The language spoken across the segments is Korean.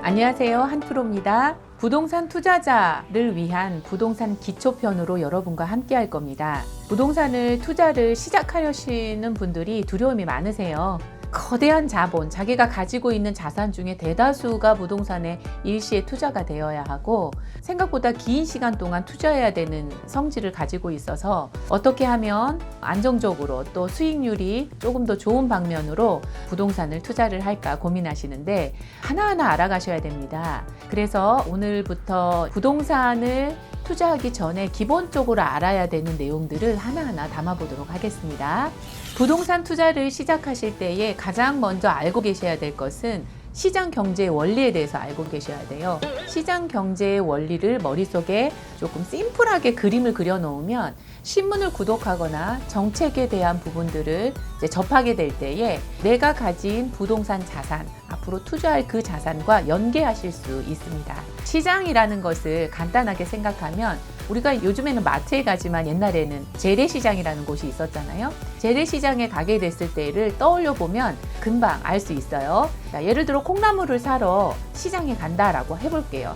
안녕하세요, 한프로입니다. 부동산 투자자를 위한 부동산 기초편으로 여러분과 함께 할 겁니다. 부동산을 투자를 시작하려시는 분들이 두려움이 많으세요. 거대한 자본, 자기가 가지고 있는 자산 중에 대다수가 부동산에 일시에 투자가 되어야 하고 생각보다 긴 시간 동안 투자해야 되는 성질을 가지고 있어서 어떻게 하면 안정적으로 또 수익률이 조금 더 좋은 방면으로 부동산을 투자를 할까 고민하시는데 하나하나 알아가셔야 됩니다. 그래서 오늘부터 부동산을 투자하기 전에 기본적으로 알아야 되는 내용들을 하나하나 담아보도록 하겠습니다. 부동산 투자를 시작하실 때에 가장 먼저 알고 계셔야 될 것은 시장 경제의 원리에 대해서 알고 계셔야 돼요. 시장 경제의 원리를 머릿속에 조금 심플하게 그림을 그려 놓으면 신문을 구독하거나 정책에 대한 부분들을 이제 접하게 될 때에 내가 가진 부동산 자산, 앞으로 투자할 그 자산과 연계하실 수 있습니다. 시장이라는 것을 간단하게 생각하면 우리가 요즘에는 마트에 가지만 옛날에는 재래시장이라는 곳이 있었잖아요. 재래시장에 가게 됐을 때를 떠올려 보면 금방 알 수 있어요. 자, 예를 들어 콩나물을 사러 시장에 간다라고 해볼게요.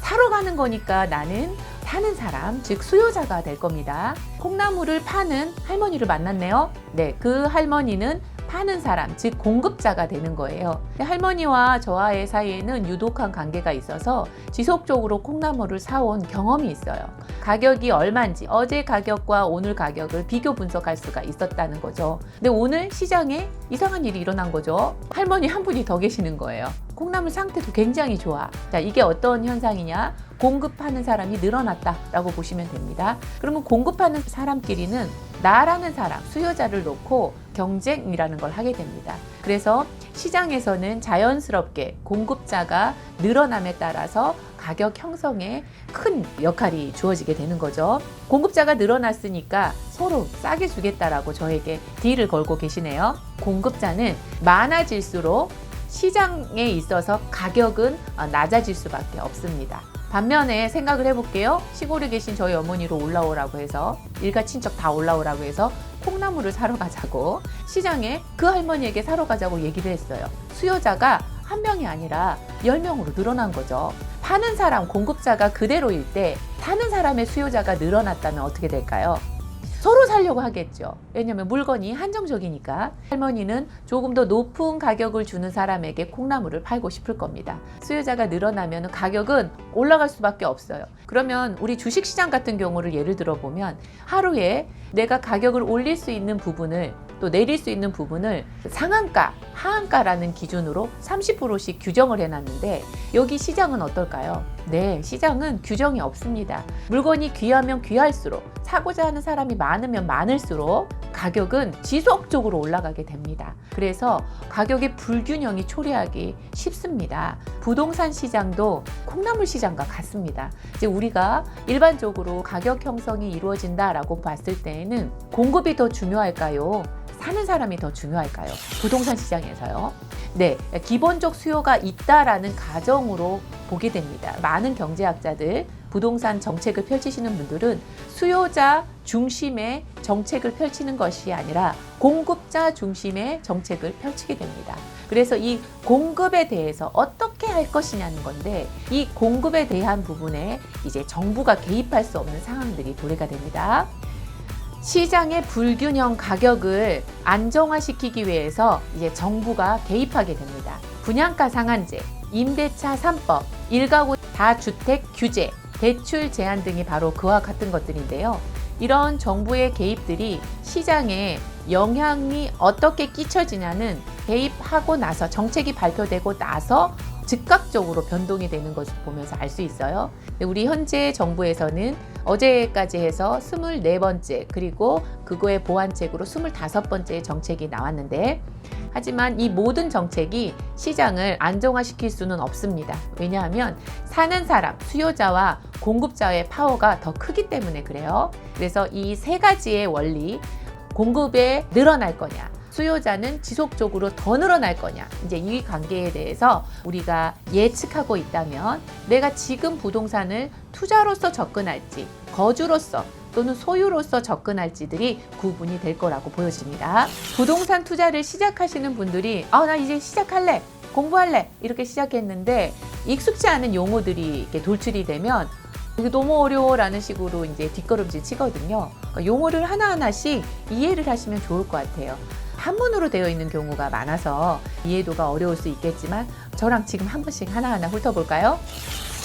사러 가는 거니까 나는 사는 사람, 즉 수요자가 될 겁니다. 콩나물을 파는 할머니를 만났네요. 네, 그 할머니는 파는 사람, 즉 공급자가 되는 거예요. 할머니와 저와의 사이에는 유독한 관계가 있어서 지속적으로 콩나물을 사온 경험이 있어요. 가격이 얼마인지 어제 가격과 오늘 가격을 비교 분석할 수가 있었다는 거죠. 근데 오늘 시장에 이상한 일이 일어난 거죠. 할머니 한 분이 더 계시는 거예요. 콩나물 상태도 굉장히 좋아. 자, 이게 어떤 현상이냐? 공급하는 사람이 늘어났다라고 보시면 됩니다. 그러면 공급하는 사람끼리는 나라는 사람, 수요자를 놓고 경쟁이라는 걸 하게 됩니다. 그래서 시장에서는 자연스럽게 공급자가 늘어남에 따라서 가격 형성에 큰 역할이 주어지게 되는 거죠. 공급자가 늘어났으니까 서로 싸게 주겠다라고 저에게 딜을 걸고 계시네요. 공급자는 많아질수록 시장에 있어서 가격은 낮아질 수밖에 없습니다. 반면에 생각을 해볼게요. 시골에 계신 저희 어머니로 올라오라고 해서 일가 친척 다 올라오라고 해서 콩나물을 사러 가자고 시장에 그 할머니에게 사러 가자고 얘기를 했어요. 수요자가 한 명이 아니라 10명으로 늘어난 거죠. 파는 사람, 공급자가 그대로일 때 사는 사람의 수요자가 늘어났다면 어떻게 될까요? 서로 사려고 하겠죠. 왜냐하면 물건이 한정적이니까. 할머니는 조금 더 높은 가격을 주는 사람에게 콩나물을 팔고 싶을 겁니다. 수요자가 늘어나면 가격은 올라갈 수밖에 없어요. 그러면 우리 주식시장 같은 경우를 예를 들어 보면 하루에 내가 가격을 올릴 수 있는 부분을 또 내릴 수 있는 부분을 상한가, 하한가라는 기준으로 30%씩 규정을 해놨는데 여기 시장은 어떨까요? 네, 시장은 규정이 없습니다. 물건이 귀하면 귀할수록 사고자 하는 사람이 많으면 많을수록 가격은 지속적으로 올라가게 됩니다. 그래서 가격의 불균형이 초래하기 쉽습니다. 부동산 시장도 콩나물 시장과 같습니다. 이제 우리가 일반적으로 가격 형성이 이루어진다라고 봤을 때에는 공급이 더 중요할까요? 사는 사람이 더 중요할까요? 부동산 시장에서요. 네, 기본적 수요가 있다라는 가정으로 보게 됩니다. 많은 경제학자들, 부동산 정책을 펼치시는 분들은 수요자 중심의 정책을 펼치는 것이 아니라 공급자 중심의 정책을 펼치게 됩니다. 그래서 이 공급에 대해서 어떻게 할 것이냐는 건데 이 공급에 대한 부분에 이제 정부가 개입할 수 없는 상황들이 도래가 됩니다. 시장의 불균형 가격을 안정화시키기 위해서 이제 정부가 개입하게 됩니다. 분양가 상한제, 임대차 3법, 1가구 다주택 규제, 대출 제한 등이 바로 그와 같은 것들인데요. 이런 정부의 개입들이 시장에 영향이 어떻게 끼쳐지냐는 개입하고 나서 정책이 발표되고 나서 즉각적으로 변동이 되는 것을 보면서 알 수 있어요. 우리 현재 정부에서는 어제까지 해서 24번째 그리고 그거의 보완책으로 25번째 정책이 나왔는데 하지만 이 모든 정책이 시장을 안정화시킬 수는 없습니다. 왜냐하면 사는 사람, 수요자와 공급자의 파워가 더 크기 때문에 그래요. 그래서 이 세 가지의 원리, 공급에 늘어날 거냐, 수요자는 지속적으로 더 늘어날 거냐, 이제 이 관계에 대해서 우리가 예측하고 있다면 내가 지금 부동산을 투자로서 접근할지 거주로서 또는 소유로서 접근할지들이 구분이 될 거라고 보여집니다. 부동산 투자를 시작하시는 분들이 나 이제 시작할래, 공부할래 이렇게 시작했는데 익숙지 않은 용어들이 이렇게 돌출이 되면 이게 너무 어려워라는 식으로 이제 뒷걸음질 치거든요. 그러니까 용어를 하나하나씩 이해를 하시면 좋을 것 같아요. 한문으로 되어 있는 경우가 많아서 이해도가 어려울 수 있겠지만 저랑 지금 한 번씩 하나하나 훑어볼까요?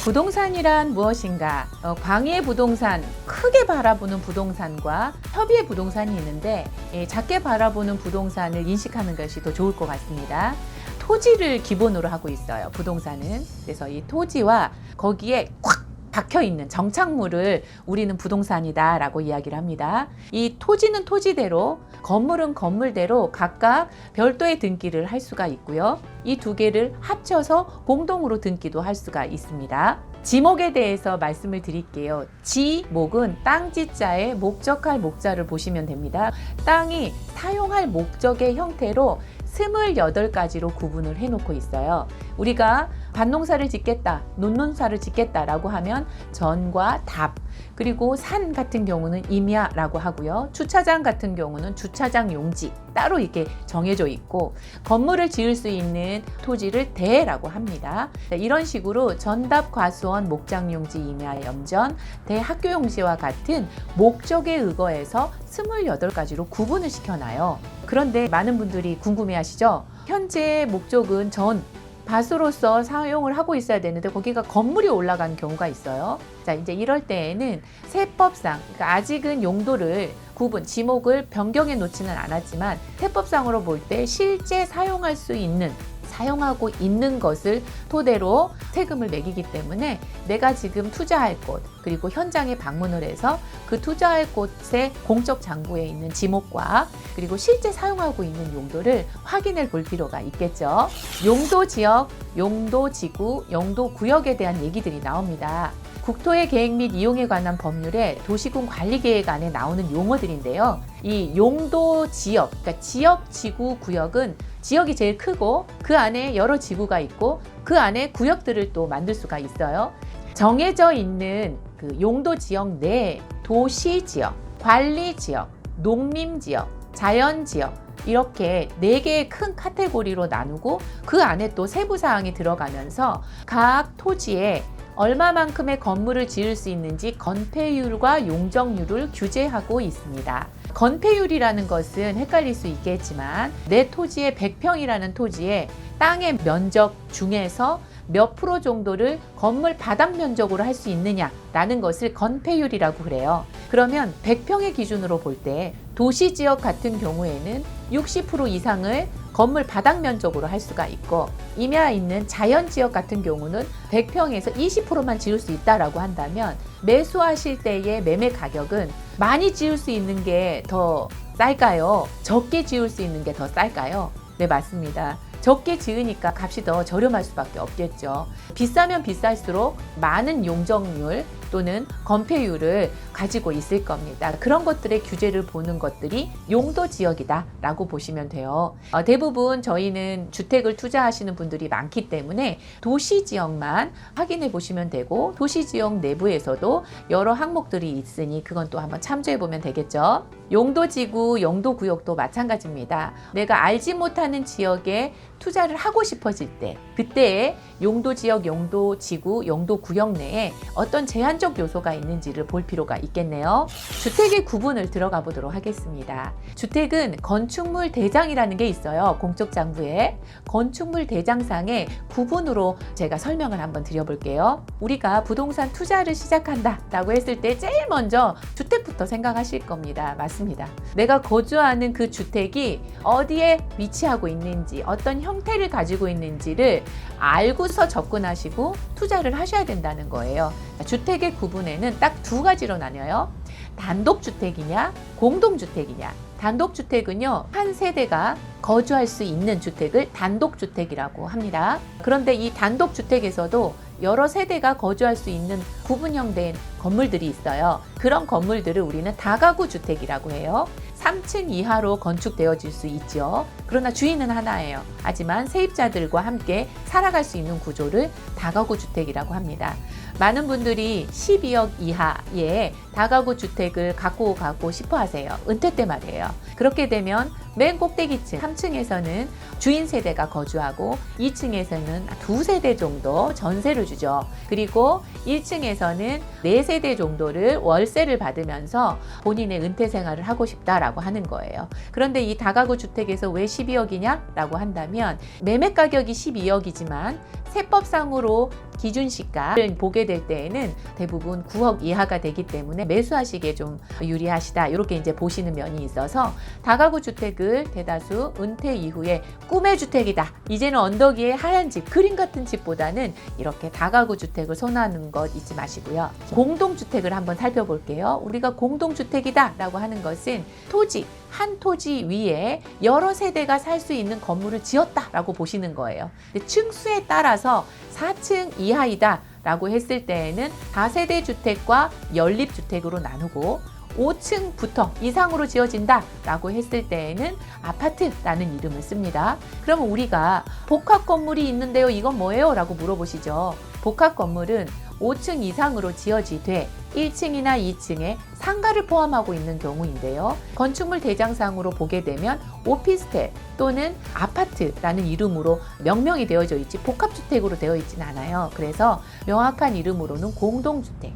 부동산이란 무엇인가? 광의의 부동산, 크게 바라보는 부동산과 협의의 부동산이 있는데 작게 바라보는 부동산을 인식하는 것이 더 좋을 것 같습니다. 토지를 기본으로 하고 있어요, 부동산은. 그래서 이 토지와 거기에 꽉 박혀있는 정착물을 우리는 부동산이다 라고 이야기를 합니다. 이 토지는 토지대로, 건물은 건물대로 각각 별도의 등기를 할 수가 있고요. 이 두 개를 합쳐서 공동으로 등기도 할 수가 있습니다. 지목에 대해서 말씀을 드릴게요. 지목은 땅지자의 목적할 목자를 보시면 됩니다. 땅이 사용할 목적의 형태로 28가지로 구분을 해놓고 있어요. 우리가 밭농사를 짓겠다, 논농사를 짓겠다라고 하면 전과 답, 그리고 산 같은 경우는 임야라고 하고요. 주차장 같은 경우는 주차장 용지 따로 이렇게 정해져 있고, 건물을 지을 수 있는 토지를 대라고 합니다. 이런 식으로 전답, 과수원, 목장 용지, 임야, 염전, 대학교 용지와 같은 목적에 의거해서 28가지로 구분을 시켜놔요. 그런데 많은 분들이 궁금해하시죠? 현재 목적은 전 밭으로서 사용을 하고 있어야 되는데 거기가 건물이 올라간 경우가 있어요. 자, 이제 이럴 때에는 세법상, 그러니까 아직은 용도를 구분, 지목을 변경해 놓지는 않았지만 세법상으로 볼 때 실제 사용할 수 있는, 사용하고 있는 것을 토대로 세금을 매기기 때문에 내가 지금 투자할 곳, 그리고 현장에 방문을 해서 그 투자할 곳의 공적 장부에 있는 지목과 그리고 실제 사용하고 있는 용도를 확인해 볼 필요가 있겠죠. 용도 지역, 용도 지구, 용도 구역에 대한 얘기들이 나옵니다. 국토의 계획 및 이용에 관한 법률에 도시군 관리계획 안에 나오는 용어들인데요. 이 용도 지역, 그러니까 지역, 지구, 구역은 지역이 제일 크고 그 안에 여러 지구가 있고 그 안에 구역들을 또 만들 수가 있어요. 정해져 있는 그 용도 지역 내에 도시 지역, 관리 지역, 농림 지역, 자연 지역 이렇게 4개의 큰 카테고리로 나누고 그 안에 또 세부 사항이 들어가면서 각 토지에 얼마만큼의 건물을 지을 수 있는지 건폐율과 용적률을 규제하고 있습니다. 건폐율이라는 것은 헷갈릴 수 있겠지만 내 토지의 100평이라는 토지에 땅의 면적 중에서 몇 프로 정도를 건물 바닥 면적으로 할 수 있느냐라는 것을 건폐율이라고 그래요. 그러면 100평의 기준으로 볼 때 도시지역 같은 경우에는 60% 이상을 건물 바닥 면적으로 할 수가 있고, 임야에 있는 자연지역 같은 경우는 100평에서 20%만 지을 수 있다라고 한다면 매수하실 때의 매매 가격은 많이 지을 수 있는 게 더 쌀까요? 적게 지을 수 있는 게 더 쌀까요? 네, 맞습니다. 적게 지으니까 값이 더 저렴할 수밖에 없겠죠. 비싸면 비쌀수록 많은 용적률 또는 건폐율을 가지고 있을 겁니다. 그런 것들의 규제를 보는 것들이 용도 지역이다 라고 보시면 돼요. 대부분 저희는 주택을 투자하시는 분들이 많기 때문에 도시 지역만 확인해 보시면 되고, 도시 지역 내부에서도 여러 항목들이 있으니 그건 또 한번 참조해 보면 되겠죠. 용도지구, 용도구역도 마찬가지입니다. 내가 알지 못하는 지역에 투자를 하고 싶어질 때, 그때의 용도지역, 용도지구, 용도구역 내에 어떤 제한적 요소가 있는지를 볼 필요가 있겠네요. 주택의 구분을 들어가 보도록 하겠습니다. 주택은 건축물 대장이라는 게 있어요. 공적 장부에. 건축물 대장상의 구분으로 제가 설명을 한번 드려볼게요. 우리가 부동산 투자를 시작한다 라고 했을 때 제일 먼저 주택부터 생각하실 겁니다. 맞습니다. 내가 거주하는 그 주택이 어디에 위치하고 있는지, 어떤 형태를 가지고 있는지를 알고서 접근하시고 투자를 하셔야 된다는 거예요. 주택의 구분에는 딱 2가지로 나뉘어요. 단독주택이냐, 공동주택이냐. 단독주택은요, 한 세대가 거주할 수 있는 주택을 단독주택이라고 합니다. 그런데 이 단독주택에서도 여러 세대가 거주할 수 있는 구분형된 건물들이 있어요. 그런 건물들을 우리는 다가구 주택이라고 해요. 3층 이하로 건축되어질 수 있죠. 그러나 주인은 하나예요. 하지만 세입자들과 함께 살아갈 수 있는 구조를 다가구 주택이라고 합니다. 많은 분들이 12억 이하의 다가구 주택을 갖고 가고 싶어 하세요. 은퇴 때 말이에요. 그렇게 되면 맨 꼭대기층 3층에서는 주인 세대가 거주하고 2층에서는 2세대 정도 전세를 주죠. 그리고 1층에서는 4세대 정도를 월세를 받으면서 본인의 은퇴 생활을 하고 싶다라고 하는 거예요. 그런데 이 다가구 주택에서 왜 12억이냐라고 한다면 매매 가격이 12억이지만 세법상으로 기준 시가를 보게 될 때에는 대부분 9억 이하가 되기 때문에 매수하시기에 좀 유리하시다. 이렇게 이제 보시는 면이 있어서 다가구 주택을 대다수 은퇴 이후에 꿈의 주택이다. 이제는 언덕 위에 하얀 집, 그림 같은 집보다는 이렇게 다가구 주택을 선호하는 것 잊지 마시고요. 공동주택을 한번 살펴볼게요. 우리가 공동주택이다 라고 하는 것은 토지, 한 토지 위에 여러 세대가 살 수 있는 건물을 지었다라고 보시는 거예요. 근데 층수에 따라서 4층 이하이다 라고 했을 때에는 다세대 주택과 연립주택으로 나누고 5층부터 이상으로 지어진다 라고 했을 때에는 아파트라는 이름을 씁니다. 그러면 우리가 복합 건물이 있는데요, 이건 뭐예요? 라고 물어보시죠. 복합 건물은 5층 이상으로 지어지되 1층이나 2층에 상가를 포함하고 있는 경우인데요. 건축물 대장상으로 보게 되면 오피스텔 또는 아파트라는 이름으로 명명이 되어져 있지 복합주택으로 되어 있지는 않아요. 그래서 명확한 이름으로는 공동주택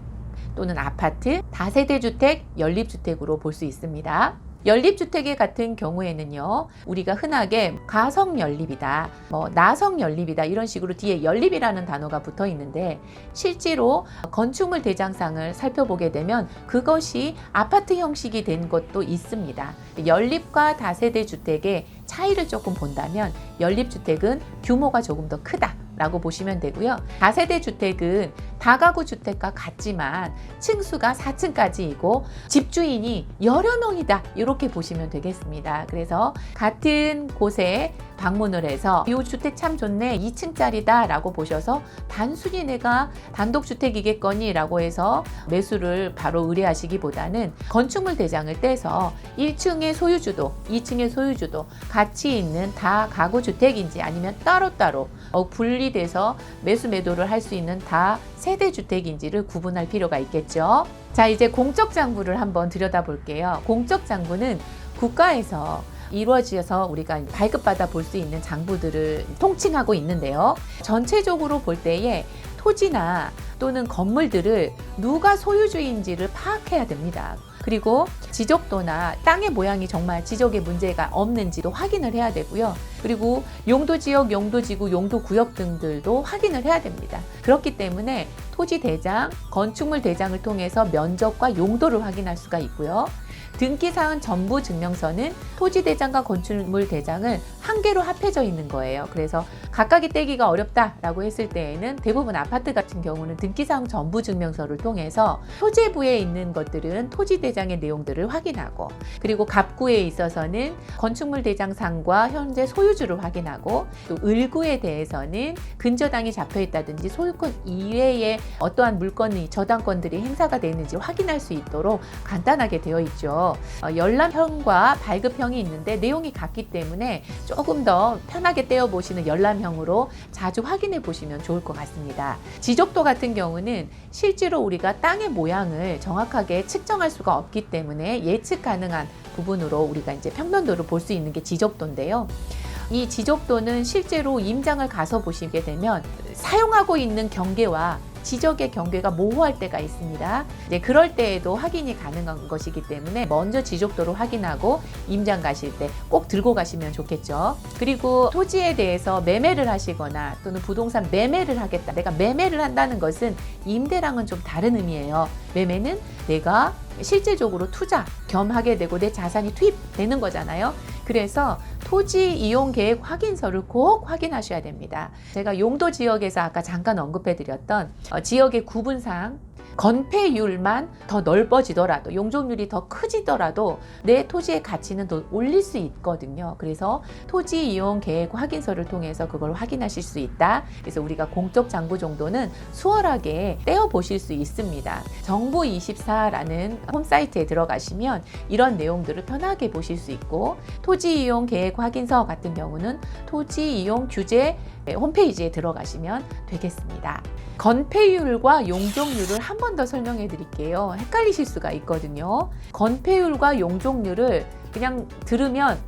또는 아파트, 다세대 주택, 연립주택으로 볼 수 있습니다. 연립주택의 같은 경우에는요, 우리가 흔하게 가성연립이다, 나성연립이다 이런 식으로 뒤에 연립이라는 단어가 붙어 있는데 실제로 건축물 대장상을 살펴보게 되면 그것이 아파트 형식이 된 것도 있습니다. 연립과 다세대 주택의 차이를 조금 본다면 연립주택은 규모가 조금 더 크다 라고 보시면 되고요. 다세대 주택은 다가구 주택과 같지만 층수가 4층까지이고 집주인이 여러 명이다 이렇게 보시면 되겠습니다. 그래서 같은 곳에 방문을 해서 이 주택 참 좋네, 2층짜리다 라고 보셔서 단순히 내가 단독주택이겠거니 라고 해서 매수를 바로 의뢰하시기보다는 건축물 대장을 떼서 1층의 소유주도 2층의 소유주도 같이 있는 다 가구주택인지 아니면 따로따로 분리돼서 매수 매도를 할 수 있는 다 세대주택인지를 구분할 필요가 있겠죠. 자, 이제 공적장부를 한번 들여다볼게요. 공적장부는 국가에서 이루어져서 우리가 발급받아 볼 수 있는 장부들을 통칭하고 있는데요. 전체적으로 볼 때에 토지나 또는 건물들을 누가 소유주인지를 파악해야 됩니다. 그리고 지적도나 땅의 모양이 정말 지적에 문제가 없는지도 확인을 해야 되고요. 그리고 용도지역, 용도지구, 용도구역 등들도 확인을 해야 됩니다. 그렇기 때문에 토지대장, 건축물 대장을 통해서 면적과 용도를 확인할 수가 있고요. 등기사항 전부 증명서는 토지대장과 건축물대장을 한 개로 합해져 있는 거예요. 그래서 각각이 떼기가 어렵다라고 했을 때에는 대부분 아파트 같은 경우는 등기사항 전부 증명서를 통해서 토지부에 있는 것들은 토지대장의 내용들을 확인하고, 그리고 갑구에 있어서는 건축물대장상과 현재 소유주를 확인하고, 또 을구에 대해서는 근저당이 잡혀 있다든지 소유권 이외에 어떠한 물건이 저당권들이 행사가 되는지 확인할 수 있도록 간단하게 되어 있죠. 열람형과 발급형이 있는데 내용이 같기 때문에 조금 더 편하게 떼어보시는 열람형으로 자주 확인해 보시면 좋을 것 같습니다. 지적도 같은 경우는 실제로 우리가 땅의 모양을 정확하게 측정할 수가 없기 때문에 예측 가능한 부분으로 우리가 이제 평면도를 볼 수 있는 게 지적도인데요. 이 지적도는 실제로 임장을 가서 보시게 되면 사용하고 있는 경계와 지적의 경계가 모호할 때가 있습니다. 이제 그럴 때에도 확인이 가능한 것이기 때문에 먼저 지적도를 확인하고 임장 가실 때 꼭 들고 가시면 좋겠죠. 그리고 토지에 대해서 매매를 하시거나 또는 부동산 매매를 하겠다. 내가 매매를 한다는 것은 임대랑은 좀 다른 의미예요. 매매는 내가 실제적으로 투자 겸 하게 되고 내 자산이 투입되는 거잖아요. 그래서 토지 이용 계획 확인서를 꼭 확인하셔야 됩니다. 제가 용도 지역에서 아까 잠깐 언급해 드렸던 지역의 구분상 건폐율만 더 넓어지더라도, 용적률이 더 커지더라도 내 토지의 가치는 더 올릴 수 있거든요. 그래서 토지 이용 계획 확인서를 통해서 그걸 확인하실 수 있다. 그래서 우리가 공적 장부 정도는 수월하게 떼어 보실 수 있습니다. 정부24라는 홈사이트에 들어가시면 이런 내용들을 편하게 보실 수 있고, 토지 이용 계획 확인서 같은 경우는 토지 이용 규제 홈페이지에 들어가시면 되겠습니다. 건폐율과 용적률을 한 번 더 설명해 드릴게요. 헷갈리실 수가 있거든요. 건폐율과 용적률을 그냥 들으면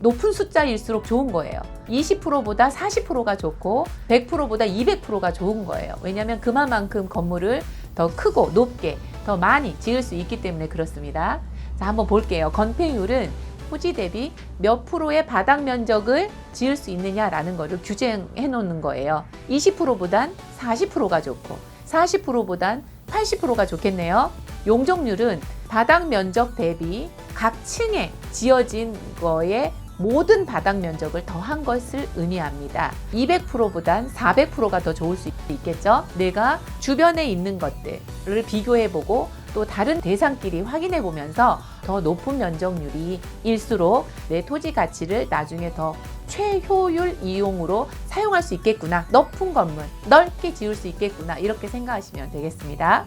높은 숫자일수록 좋은 거예요. 20%보다 40%가 좋고 100%보다 200%가 좋은 거예요. 왜냐하면 그만큼 건물을 더 크고 높게 더 많이 지을 수 있기 때문에 그렇습니다. 자, 한번 볼게요. 건폐율은 토지 대비 몇 프로의 바닥 면적을 지을 수 있느냐라는 거를 규정해 놓는 거예요. 20%보단 40%가 좋고 40%보단 80%가 좋겠네요. 용적률은 바닥 면적 대비 각 층에 지어진 거에 모든 바닥 면적을 더한 것을 의미합니다. 200%보단 400%가 더 좋을 수 있겠죠. 내가 주변에 있는 것들을 비교해보고 또 다른 대상끼리 확인해보면서 더 높은 면적률이 일수록 내 토지 가치를 나중에 더 최효율 이용으로 사용할 수 있겠구나. 높은 건물, 넓게 지을 수 있겠구나. 이렇게 생각하시면 되겠습니다.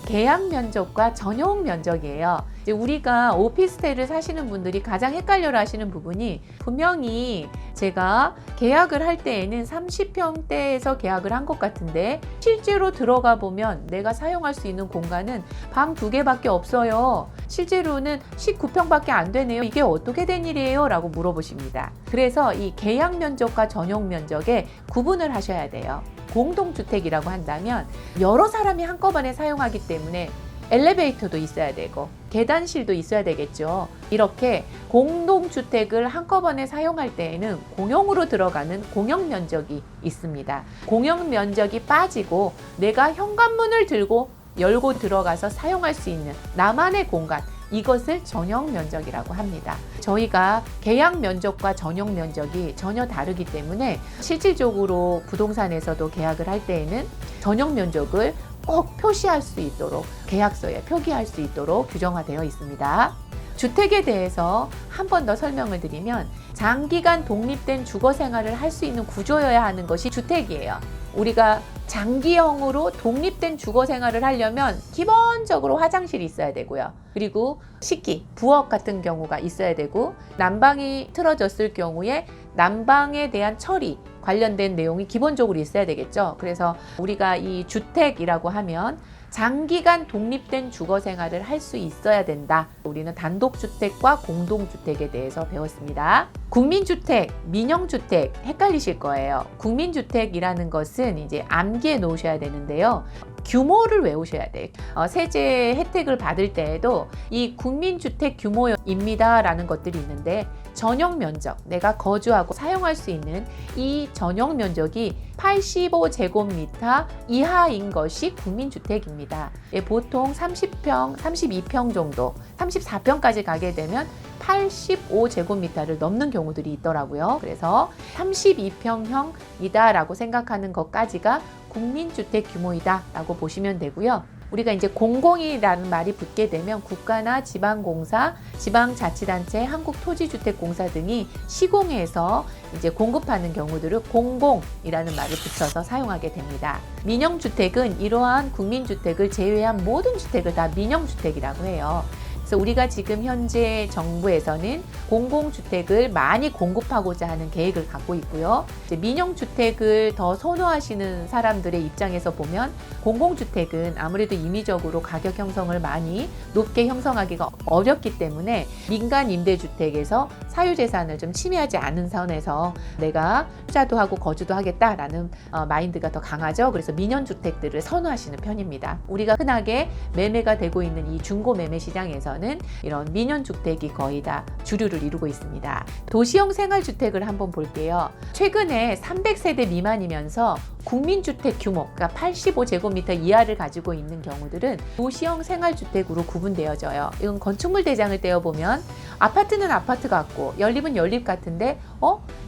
계약 면적과 전용 면적이에요. 이제 우리가 오피스텔을 사시는 분들이 가장 헷갈려 하시는 부분이 분명히 제가 계약을 할 때에는 30평대에서 계약을 한 것 같은데 실제로 들어가 보면 내가 사용할 수 있는 공간은 방 2개밖에 없어요. 실제로는 19평밖에 안 되네요. 이게 어떻게 된 일이에요? 라고 물어보십니다. 그래서 이 계약 면적과 전용 면적에 구분을 하셔야 돼요. 공동주택이라고 한다면 여러 사람이 한꺼번에 사용하기 때문에 엘리베이터도 있어야 되고 계단실도 있어야 되겠죠. 이렇게 공동주택을 한꺼번에 사용할 때에는 공용으로 들어가는 공용면적이 있습니다. 공용면적이 빠지고 내가 현관문을 들고 열고 들어가서 사용할 수 있는 나만의 공간, 이것을 전용 면적이라고 합니다. 저희가 계약 면적과 전용 면적이 전혀 다르기 때문에 실질적으로 부동산에서도 계약을 할 때에는 전용 면적을 꼭 표시할 수 있도록 계약서에 표기할 수 있도록 규정화되어 있습니다. 주택에 대해서 한 번 더 설명을 드리면 장기간 독립된 주거 생활을 할 수 있는 구조여야 하는 것이 주택이에요. 우리가 장기형으로 독립된 주거 생활을 하려면 기본적으로 화장실이 있어야 되고요. 그리고 식기, 부엌 같은 경우가 있어야 되고 난방이 틀어졌을 경우에 난방에 대한 처리 관련된 내용이 기본적으로 있어야 되겠죠. 그래서 우리가 이 주택이라고 하면 장기간 독립된 주거 생활을 할 수 있어야 된다. 우리는 단독주택과 공동주택에 대해서 배웠습니다. 국민주택, 민영주택 헷갈리실 거예요. 국민주택이라는 것은 이제 암기해 놓으셔야 되는데요. 규모를 외우셔야 돼요. 세제 혜택을 받을 때에도 이 국민주택 규모입니다 라는 것들이 있는데 전용 면적, 내가 거주하고 사용할 수 있는 이 전용 면적이 85제곱미터 이하인 것이 국민주택입니다. 보통 30평, 32평 정도, 34평까지 가게 되면 85제곱미터를 넘는 경우들이 있더라고요. 그래서 32평형이다 라고 생각하는 것까지가 국민주택 규모이다 라고 보시면 되고요. 우리가 이제 공공이라는 말이 붙게 되면 국가나 지방공사, 지방자치단체, 한국토지주택공사 등이 시공해서 이제 공급하는 경우들을 공공이라는 말을 붙여서 사용하게 됩니다. 민영주택은 이러한 국민주택을 제외한 모든 주택을 다 민영주택이라고 해요. 그래서 우리가 지금 현재 정부에서는 공공주택을 많이 공급하고자 하는 계획을 갖고 있고요. 이제 민영주택을 더 선호하시는 사람들의 입장에서 보면 공공주택은 아무래도 임의적으로 가격 형성을 많이 높게 형성하기가 어렵기 때문에 민간 임대주택에서 사유재산을 좀 침해하지 않은 선에서 내가 투자도 하고 거주도 하겠다라는 마인드가 더 강하죠. 그래서 민영주택들을 선호하시는 편입니다. 우리가 흔하게 매매가 되고 있는 이 중고 매매 시장에서는 이런 민영주택이 거의 다 주류를 이루고 있습니다. 도시형 생활주택을 한번 볼게요. 최근에 300세대 미만이면서 국민주택 규모, 그러니까 85제곱미터 이하를 가지고 있는 경우들은 도시형 생활주택으로 구분되어져요. 이건 건축물 대장을 떼어보면 아파트는 아파트 같고 연립은 연립 같은데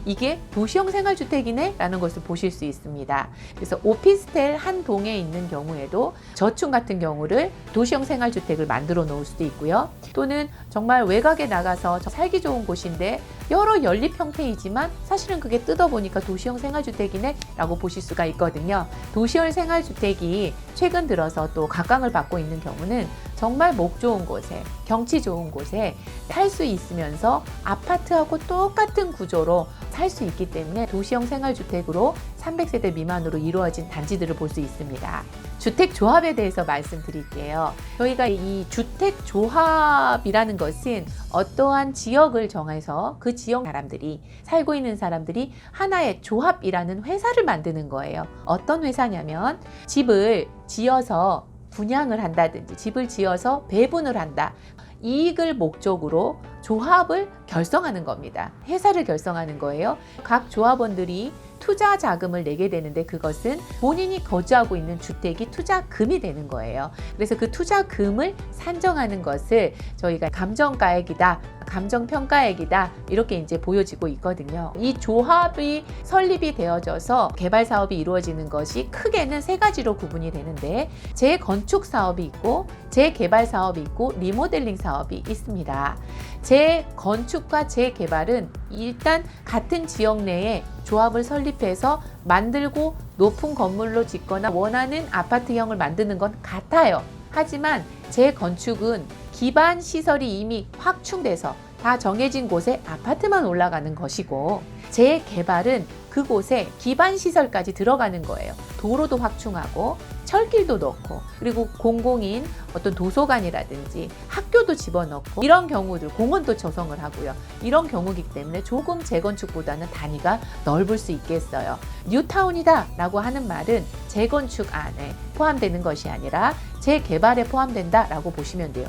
이게 도시형 생활주택이네? 라는 것을 보실 수 있습니다. 그래서 오피스텔 한 동에 있는 경우에도 저층 같은 경우를 도시형 생활주택을 만들어 놓을 수도 있고요. 또는 정말 외곽에 나가서 살기 좋은 곳인데 여러 연립 형태이지만 사실은 그게 뜯어보니까 도시형 생활주택이네? 라고 보실 수가 있거든요. 도시형 생활주택이 최근 들어서 또 각광을 받고 있는 경우는 정말 목 좋은 곳에, 경치 좋은 곳에 살 수 있으면서 아파트하고 똑같은 구조로 살 수 있기 때문에 도시형 생활주택으로 300세대 미만으로 이루어진 단지들을 볼 수 있습니다. 주택조합에 대해서 말씀드릴게요. 저희가 이 주택조합이라는 것은 어떠한 지역을 정해서 그 지역 사람들이 살고 있는 사람들이 하나의 조합이라는 회사를 만드는 거예요. 어떤 회사냐면 집을 지어서 분양을 한다든지 집을 지어서 배분을 한다. 이익을 목적으로 조합을 결성하는 겁니다. 회사를 결성하는 거예요. 각 조합원들이 투자 자금을 내게 되는데 그것은 본인이 거주하고 있는 주택이 투자금이 되는 거예요. 그래서 그 투자금을 산정하는 것을 저희가 감정가액이다, 감정평가액이다 이렇게 이제 보여지고 있거든요. 이 조합이 설립이 되어져서 개발 사업이 이루어지는 것이 크게는 세 가지로 구분이 되는데 재건축 사업이 있고 재개발 사업이 있고 리모델링 사업이 있습니다. 재건축과 재개발은 일단 같은 지역 내에 조합을 설립해서 만들고 높은 건물로 짓거나 원하는 아파트형을 만드는 건 같아요. 하지만 재건축은 기반 시설이 이미 확충돼서 다 정해진 곳에 아파트만 올라가는 것이고 재개발은 그곳에 기반 시설까지 들어가는 거예요. 도로도 확충하고 철길도 넣고 그리고 공공인 어떤 도서관이라든지 학교도 집어넣고 이런 경우들 공원도 조성을 하고요. 이런 경우이기 때문에 조금 재건축보다는 단위가 넓을 수 있겠어요. 뉴타운이다 라고 하는 말은 재건축 안에 포함되는 것이 아니라 재개발에 포함된다 라고 보시면 돼요.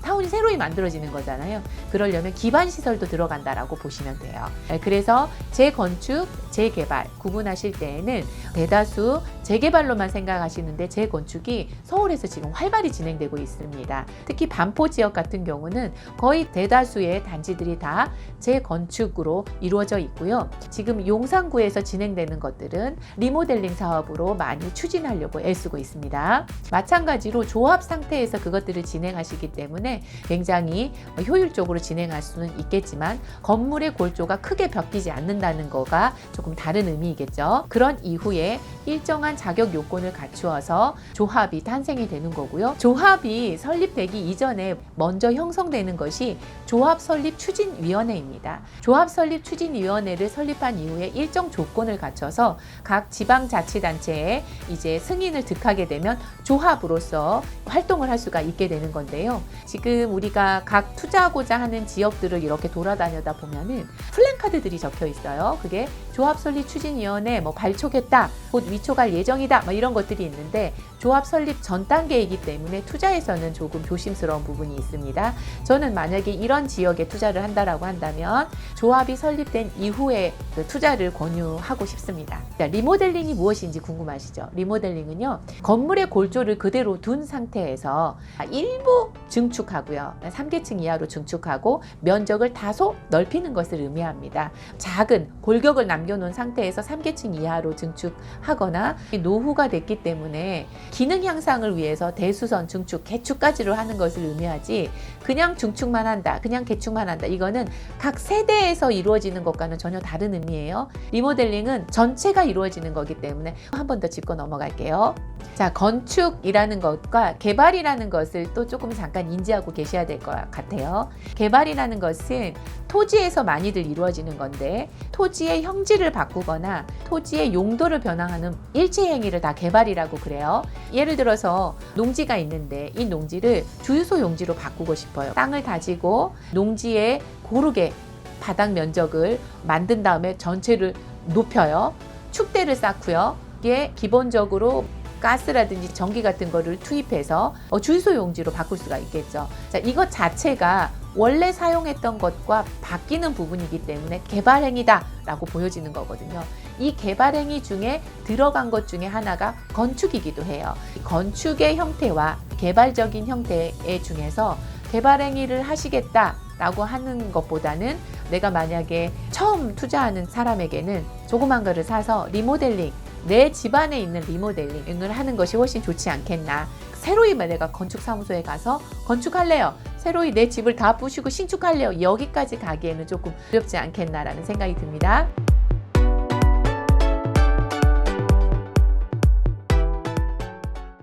타운이 새로이 만들어지는 거잖아요. 그러려면 기반 시설도 들어간다라고 보시면 돼요. 그래서 재건축, 재개발 구분하실 때에는 대다수 재개발로만 생각하시는데 재건축이 서울에서 지금 활발히 진행되고 있습니다. 특히 반포 지역 같은 경우는 거의 대다수의 단지들이 다 재건축으로 이루어져 있고요. 지금 용산구에서 진행되는 것들은 리모델링 사업으로 많이 추진하려고 애쓰고 있습니다. 마찬가지로 조합 상태에서 그것들을 진행하시기 때문에 굉장히 효율적으로 진행할 수는 있겠지만 건물의 골조가 크게 바뀌지 않는다는 거가 조금 다른 의미이겠죠. 그런 이후에 일정한 자격 요건을 갖추어서 조합이 탄생이 되는 거고요. 조합이 설립되기 이전에 먼저 형성되는 것이 조합 설립 추진위원회입니다. 조합 설립 추진위원회를 설립한 이후에 일정 조건을 갖춰서 각 지방자치단체에 이제 승인을 득하게 되면 조합으로서 활동을 할 수가 있게 되는 건데요. 지금 우리가 각 투자하고자 하는 지역들을 이렇게 돌아다니다 보면은 플랜카드들이 적혀 있어요. 그게 조합 설립 추진위원회 발초겠다, 곧 위촉할 예정이다, 이런 것들이 있는데 조합 설립 전 단계이기 때문에 투자에서는 조금 조심스러운 부분이 있습니다. 저는 만약에 이런 지역에 투자를 한다라고 한다면 조합이 설립된 이후에 그 투자를 권유하고 싶습니다. 자, 리모델링이 무엇인지 궁금하시죠? 리모델링은요, 건물의 골조를 그대로 둔 상태에서 일부 증축하고요, 3계층 이하로 증축하고 면적을 다소 넓히는 것을 의미합니다. 작은 골격을 남겨놓은 상태에서 3계층 이하로 증축하거나 노후가 됐기 때문에 기능 향상을 위해서 대수선, 증축, 개축까지로 하는 것을 의미하지 그냥 증축만 한다, 그냥 개축만 한다, 이거는 각 세대에서 이루어지는 것과는 전혀 다른 의미예요. 리모델링은 전체가 이루어지는 거기 때문에 한 번 더 짚고 넘어갈게요. 자, 건축이라는 것과 개발이라는 것을 또 조금 잠깐 인지하고 계셔야 될 것 같아요. 개발이라는 것은 토지에서 많이들 이루어지는 건데 토지의 형질을 바꾸거나 토지의 용도를 변화하는 일체 행위를 다 개발이라고 그래요. 예를 들어서 농지가 있는데 이 농지를 주유소 용지로 바꾸고 싶어요. 땅을 다지고 농지에 고르게 바닥 면적을 만든 다음에 전체를 높여요. 축대를 쌓고요. 이게 기본적으로 가스라든지 전기 같은 거를 투입해서 주유소 용지로 바꿀 수가 있겠죠. 자, 이것 자체가 원래 사용했던 것과 바뀌는 부분이기 때문에 개발행위다 라고 보여지는 거거든요. 이 개발행위 중에 들어간 것 중에 하나가 건축이기도 해요. 건축의 형태와 개발적인 형태의 중에서 개발행위를 하시겠다 라고 하는 것보다는 내가 만약에 처음 투자하는 사람에게는 조그만 거를 사서 리모델링, 내 집안에 있는 리모델링을 하는 것이 훨씬 좋지 않겠나. 새로이 내가 건축사무소에 가서 건축할래요, 새로이 내 집을 다 부시고 신축할래요, 여기까지 가기에는 조금 어렵지 않겠나라는 생각이 듭니다.